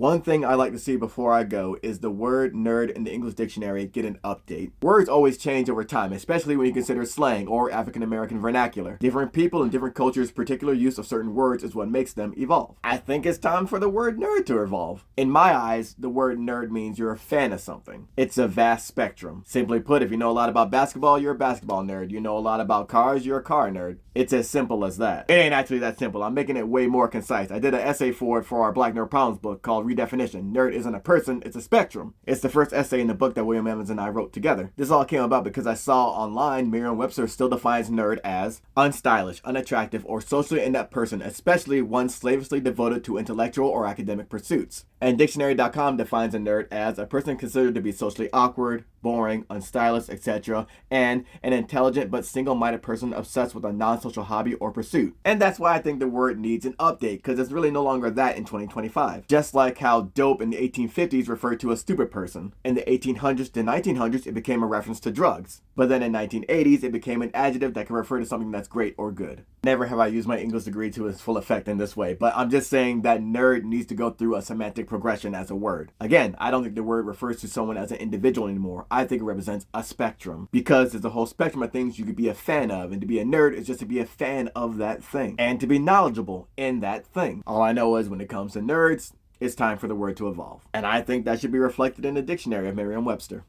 One thing I like to see before I go is the word nerd in the English dictionary get an update. Words always change over time, especially when you consider slang or African American vernacular. Different people and different cultures' particular use of certain words is what makes them evolve. I think it's time for the word nerd to evolve. In my eyes, the word nerd means you're a fan of something. It's a vast spectrum. Simply put, if you know a lot about basketball, you're a basketball nerd. You know a lot about cars, you're a car nerd. It's as simple as that. It ain't actually that simple. I'm making it way more concise. I did an essay for it for our Black Nerd Problems book called Redefinition. Nerd isn't a person, it's a spectrum. It's the first essay in the book that William Evans and I wrote together. This all came about because I saw online Merriam-Webster still defines nerd as unstylish, unattractive, or socially inept person, especially one slavishly devoted to intellectual or academic pursuits. And dictionary.com defines a nerd as a person considered to be socially awkward, boring, unstylish, etc., and an intelligent but single-minded person obsessed with a non-social hobby or pursuit. And that's why I think the word needs an update, because it's really no longer that in 2025. Just like how dope in the 1850s referred to a stupid person. In the 1800s to 1900s, it became a reference to drugs. But then in 1980s, it became an adjective that can refer to something that's great or good. Never have I used my English degree to its full effect in this way, but I'm just saying that nerd needs to go through a semantic progression as a word. Again, I don't think the word refers to someone as an individual anymore. I think it represents a spectrum, because there's a whole spectrum of things you could be a fan of, and to be a nerd is just to be a fan of that thing, and to be knowledgeable in that thing. All I know is when it comes to nerds, it's time for the word to evolve. And I think that should be reflected in the dictionary of Merriam-Webster.